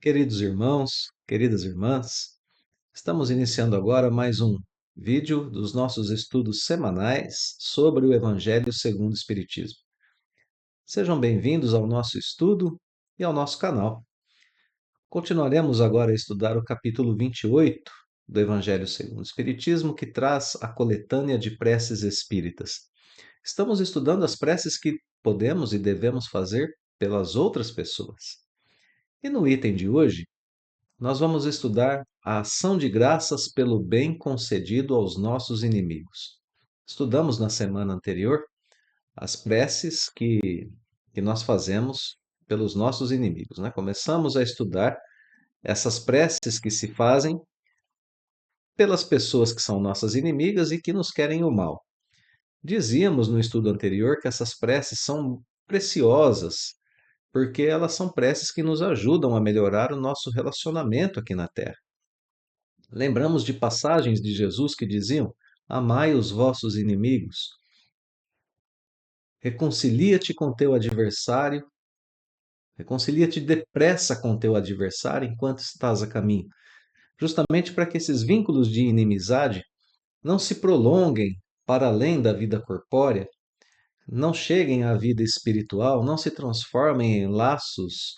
Queridos irmãos, queridas irmãs, estamos iniciando agora mais um vídeo dos nossos estudos semanais sobre o Evangelho segundo o Espiritismo. Sejam bem-vindos ao nosso estudo e ao nosso canal. Continuaremos agora a estudar o capítulo 28 do Evangelho segundo o Espiritismo, que traz a coletânea de preces espíritas. Estamos estudando as preces que podemos e devemos fazer pelas outras pessoas. E no item de hoje, nós vamos estudar a ação de graças pelo bem concedido aos nossos inimigos. Estudamos na semana anterior as preces que nós fazemos pelos nossos inimigos, né? Começamos a estudar essas preces que se fazem pelas pessoas que são nossas inimigas e que nos querem o mal. Dizíamos no estudo anterior que essas preces são preciosas, porque elas são preces que nos ajudam a melhorar o nosso relacionamento aqui na Terra. Lembramos de passagens de Jesus que diziam: Amai os vossos inimigos, reconcilia-te com teu adversário, reconcilia-te depressa com teu adversário enquanto estás a caminho, justamente para que esses vínculos de inimizade não se prolonguem para além da vida corpórea, não cheguem à vida espiritual, não se transformem em laços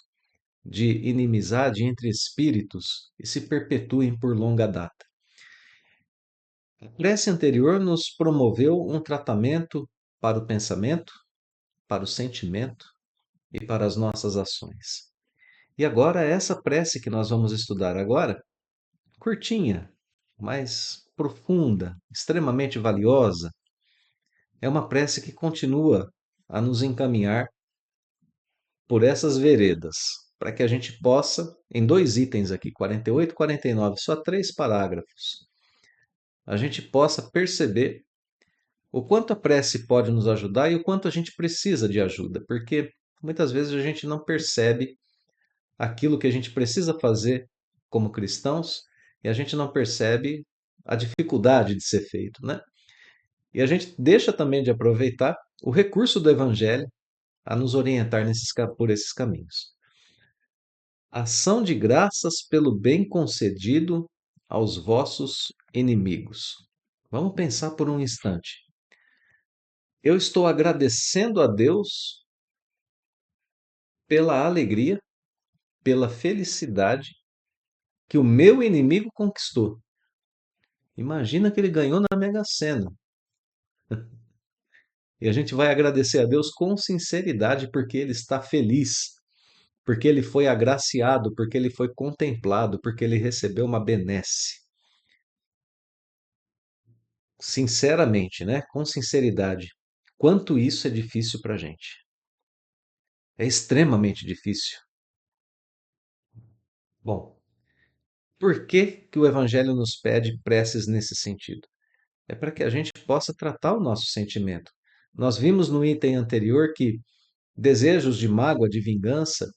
de inimizade entre espíritos e se perpetuem por longa data. A prece anterior nos promoveu um tratamento para o pensamento, para o sentimento e para as nossas ações. E agora, essa prece que nós vamos estudar agora, curtinha, mas profunda, extremamente valiosa, é uma prece que continua a nos encaminhar por essas veredas, para que a gente possa, em dois itens aqui, 48 e 49, só 3 parágrafos, a gente possa perceber o quanto a prece pode nos ajudar e o quanto a gente precisa de ajuda, porque muitas vezes a gente não percebe aquilo que a gente precisa fazer como cristãos e a gente não percebe a dificuldade de ser feito, né? E a gente deixa também de aproveitar o recurso do Evangelho a nos orientar por esses caminhos. Ação de graças pelo bem concedido aos vossos inimigos. Vamos pensar por um instante. Eu estou agradecendo a Deus pela alegria, pela felicidade que o meu inimigo conquistou. Imagina que ele ganhou na Mega Sena. E a gente vai agradecer a Deus com sinceridade porque ele está feliz, porque ele foi agraciado, porque ele foi contemplado, porque ele recebeu uma benesse. Sinceramente, né? Com sinceridade, quanto isso é difícil para a gente. É extremamente difícil. Bom, por que que o Evangelho nos pede preces nesse sentido? É para que a gente possa tratar o nosso sentimento. Nós vimos no item anterior que desejos de mágoa, de vingança,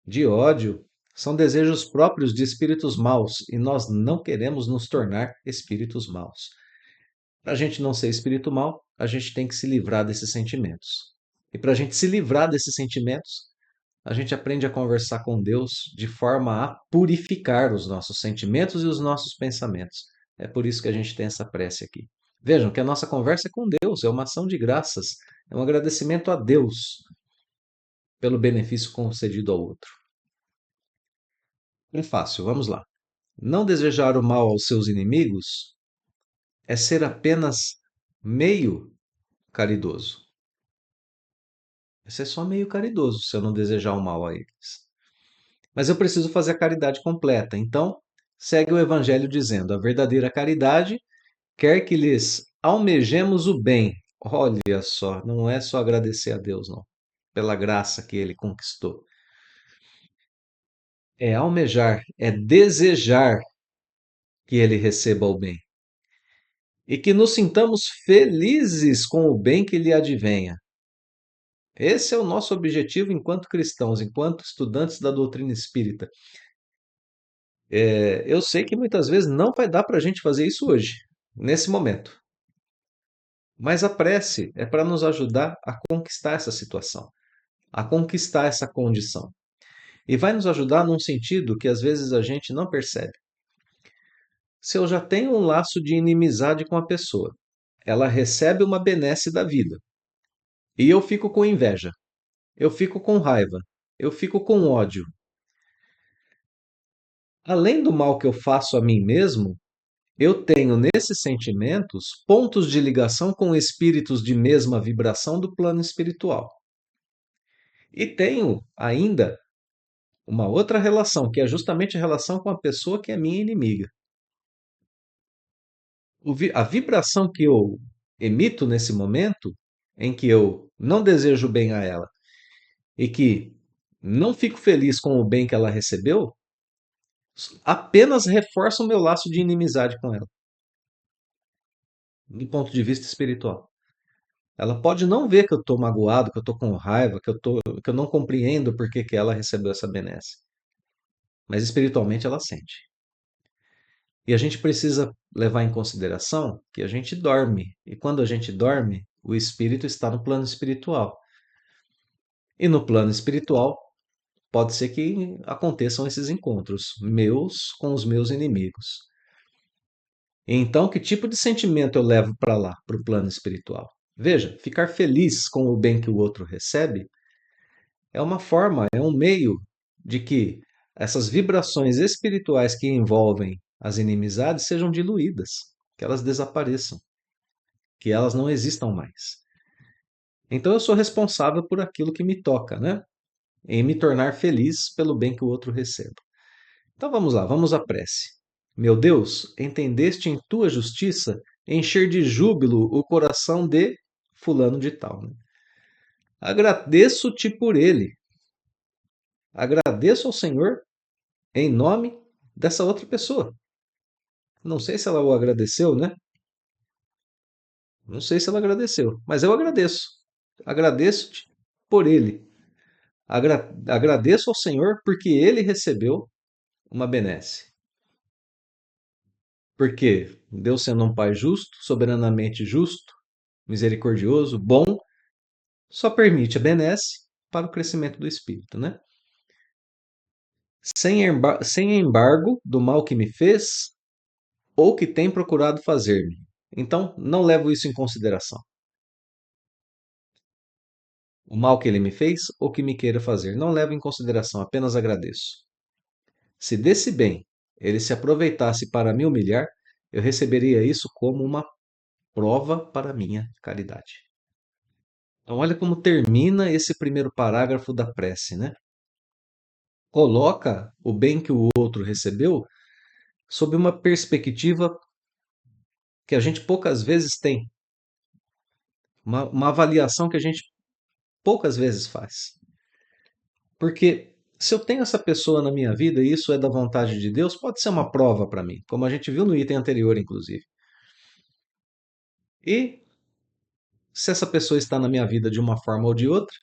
de ódio, são desejos próprios de espíritos maus e nós não queremos nos tornar espíritos maus. Para a gente não ser espírito mau, a gente tem que se livrar desses sentimentos. E para a gente se livrar desses sentimentos, a gente aprende a conversar com Deus de forma a purificar os nossos sentimentos e os nossos pensamentos. É por isso que a gente tem essa prece aqui. Vejam que a nossa conversa é com Deus, é uma ação de graças, é um agradecimento a Deus pelo benefício concedido ao outro. É fácil, vamos lá. Não desejar o mal aos seus inimigos é ser apenas meio caridoso. É ser só meio caridoso se eu não desejar o mal a eles. Mas eu preciso fazer a caridade completa. Então, segue o Evangelho dizendo: a verdadeira caridade quer que lhes almejemos o bem. Olha só, não é só agradecer a Deus, não, pela graça que ele conquistou. É almejar, é desejar que ele receba o bem. E que nos sintamos felizes com o bem que lhe advenha. Esse é o nosso objetivo enquanto cristãos, enquanto estudantes da doutrina espírita. Eu sei que muitas vezes não vai dar para a gente fazer isso hoje, nesse momento. Mas a prece é para nos ajudar a conquistar essa situação, a conquistar essa condição. E vai nos ajudar num sentido que às vezes a gente não percebe. Se eu já tenho um laço de inimizade com a pessoa, ela recebe uma benesse da vida, e eu fico com inveja, eu fico com raiva, eu fico com ódio. Além do mal que eu faço a mim mesmo, eu tenho nesses sentimentos pontos de ligação com espíritos de mesma vibração do plano espiritual. E tenho ainda uma outra relação, que é justamente a relação com a pessoa que é minha inimiga. A vibração que eu emito nesse momento, em que eu não desejo bem a ela e que não fico feliz com o bem que ela recebeu, apenas reforça o meu laço de inimizade com ela, do ponto de vista espiritual. Ela pode não ver que eu estou magoado, que eu estou com raiva, que eu não compreendo por que que ela recebeu essa benesse. Mas espiritualmente ela sente. E a gente precisa levar em consideração que a gente dorme. E quando a gente dorme, o espírito está no plano espiritual. E no plano espiritual, pode ser que aconteçam esses encontros, meus com os meus inimigos. Então, que tipo de sentimento eu levo para lá, para o plano espiritual? Veja, ficar feliz com o bem que o outro recebe é uma forma, é um meio de que essas vibrações espirituais que envolvem as inimizades sejam diluídas, que elas desapareçam, que elas não existam mais. Então eu sou responsável por aquilo que me toca, né? Em me tornar feliz pelo bem que o outro recebe. Então vamos lá, vamos à prece. Meu Deus, entendeste em tua justiça encher de júbilo o coração de fulano de tal, né? Agradeço-te por ele. Agradeço ao Senhor em nome dessa outra pessoa. Não sei se ela o agradeceu, né? Não sei se ela agradeceu, mas eu agradeço. Agradeço-te por ele. Agradeço ao Senhor porque ele recebeu uma benesse. Porque Deus, sendo um Pai justo, soberanamente justo, misericordioso, bom, só permite a benesse para o crescimento do espírito, né? Sem embargo do mal que me fez ou que tem procurado fazer-me. Então, não levo isso em consideração. O mal que ele me fez ou que me queira fazer. Não levo em consideração, apenas agradeço. Se desse bem ele se aproveitasse para me humilhar, eu receberia isso como uma prova para a minha caridade. Então, olha como termina esse primeiro parágrafo da prece, né? Coloca o bem que o outro recebeu sob uma perspectiva que a gente poucas vezes tem, uma avaliação que a gente poucas vezes faz. Porque se eu tenho essa pessoa na minha vida e isso é da vontade de Deus, pode ser uma prova para mim, como a gente viu no item anterior, inclusive. E se essa pessoa está na minha vida de uma forma ou de outra,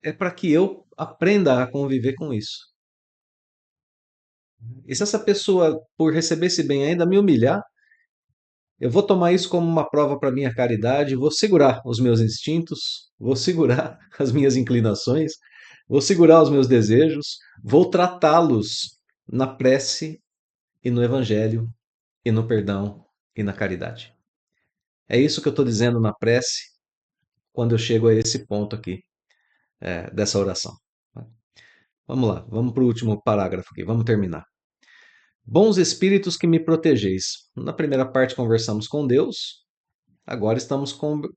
é para que eu aprenda a conviver com isso. E se essa pessoa, por receber esse bem, ainda me humilhar, eu vou tomar isso como uma prova para minha caridade, vou segurar os meus instintos, vou segurar as minhas inclinações, vou segurar os meus desejos, vou tratá-los na prece e no evangelho e no perdão e na caridade. É isso que eu estou dizendo na prece quando eu chego a esse ponto aqui dessa oração. Vamos lá, vamos para o último parágrafo aqui, vamos terminar. Bons espíritos que me protegeis. Na primeira parte conversamos com Deus, agora estamos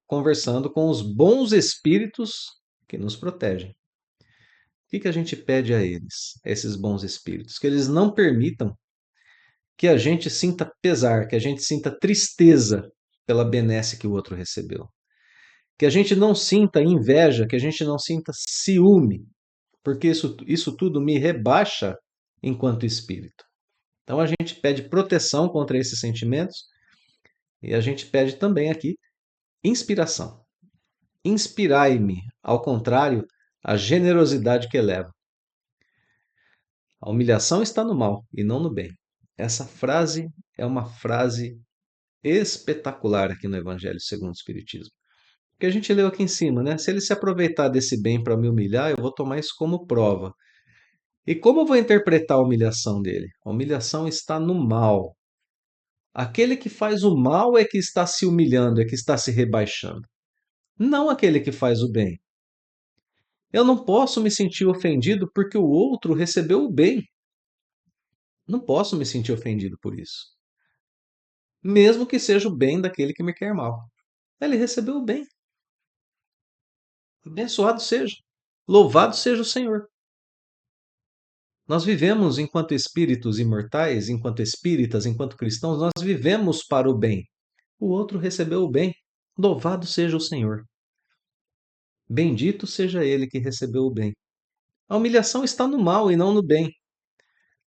conversando com os bons espíritos que nos protegem. O que a gente pede a eles, a esses bons espíritos? Que eles não permitam que a gente sinta pesar, que a gente sinta tristeza pela benesse que o outro recebeu. Que a gente não sinta inveja, que a gente não sinta ciúme, porque isso tudo me rebaixa enquanto espírito. Então a gente pede proteção contra esses sentimentos e a gente pede também aqui inspiração. Inspirai-me, ao contrário, a generosidade que eleva. A humilhação está no mal e não no bem. Essa frase é uma frase espetacular aqui no Evangelho segundo o Espiritismo. que a gente leu aqui em cima, né? Se ele se aproveitar desse bem para me humilhar, eu vou tomar isso como prova. E como eu vou interpretar a humilhação dele? A humilhação está no mal. Aquele que faz o mal é que está se humilhando, é que está se rebaixando, não aquele que faz o bem. Eu não posso me sentir ofendido porque o outro recebeu o bem. Não posso me sentir ofendido por isso. Mesmo que seja o bem daquele que me quer mal. Ele recebeu o bem. Abençoado seja. Louvado seja o Senhor. Nós vivemos enquanto espíritos imortais, enquanto espíritas, enquanto cristãos, nós vivemos para o bem. O outro recebeu o bem. Louvado seja o Senhor. Bendito seja ele que recebeu o bem. A humilhação está no mal e não no bem.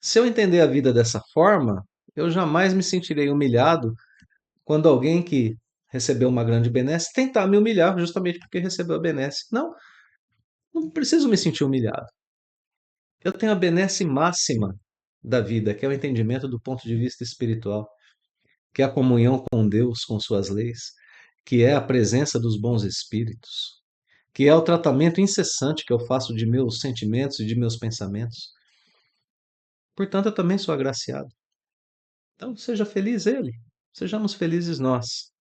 Se eu entender a vida dessa forma, eu jamais me sentirei humilhado quando alguém que recebeu uma grande benesse tentar me humilhar justamente porque recebeu a benesse. Não, não preciso me sentir humilhado. Eu tenho a benesse máxima da vida, que é o entendimento do ponto de vista espiritual, que é a comunhão com Deus, com suas leis, que é a presença dos bons espíritos, que é o tratamento incessante que eu faço de meus sentimentos e de meus pensamentos. Portanto, eu também sou agraciado. Então, seja feliz ele, sejamos felizes nós.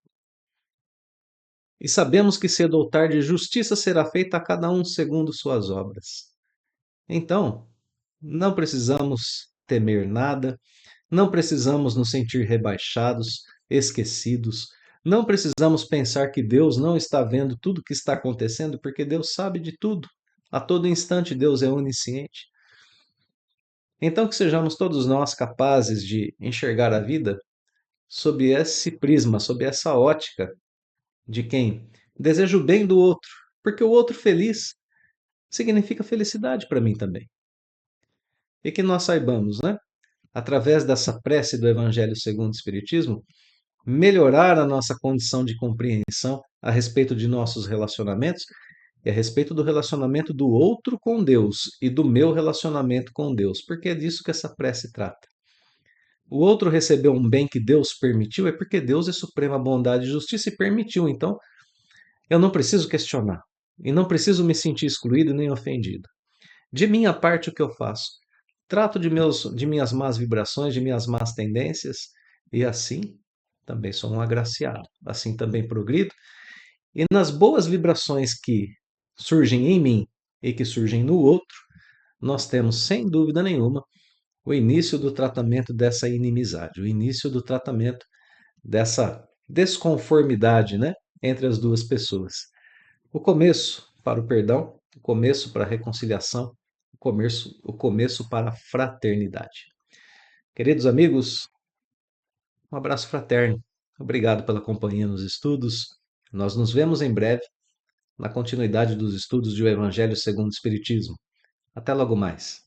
E sabemos que cedo ou tarde justiça será feita a cada um segundo suas obras. Então, não precisamos temer nada, não precisamos nos sentir rebaixados, esquecidos, não precisamos pensar que Deus não está vendo tudo o que está acontecendo, porque Deus sabe de tudo. A todo instante Deus é onisciente. Então, que sejamos todos nós capazes de enxergar a vida sob esse prisma, sob essa ótica de quem deseja o bem do outro, porque o outro feliz significa felicidade para mim também. E que nós saibamos, né, através dessa prece do Evangelho segundo o Espiritismo, melhorar a nossa condição de compreensão a respeito de nossos relacionamentos e a respeito do relacionamento do outro com Deus e do meu relacionamento com Deus, porque é disso que essa prece trata. O outro recebeu um bem que Deus permitiu, é porque Deus é suprema bondade e justiça e permitiu. Então, eu não preciso questionar e não preciso me sentir excluído nem ofendido. De minha parte, o que eu faço? Trato de minhas más vibrações, de minhas más tendências e assim também sou um agraciado. Assim também progrido. E nas boas vibrações que surgem em mim e que surgem no outro, nós temos, sem dúvida nenhuma, o início do tratamento dessa inimizade, o início do tratamento dessa desconformidade, né, entre as duas pessoas. O começo para o perdão, o começo para a reconciliação, o começo para a fraternidade. Queridos amigos, um abraço fraterno. Obrigado pela companhia nos estudos. Nós nos vemos em breve na continuidade dos estudos do Evangelho segundo o Espiritismo. Até logo mais.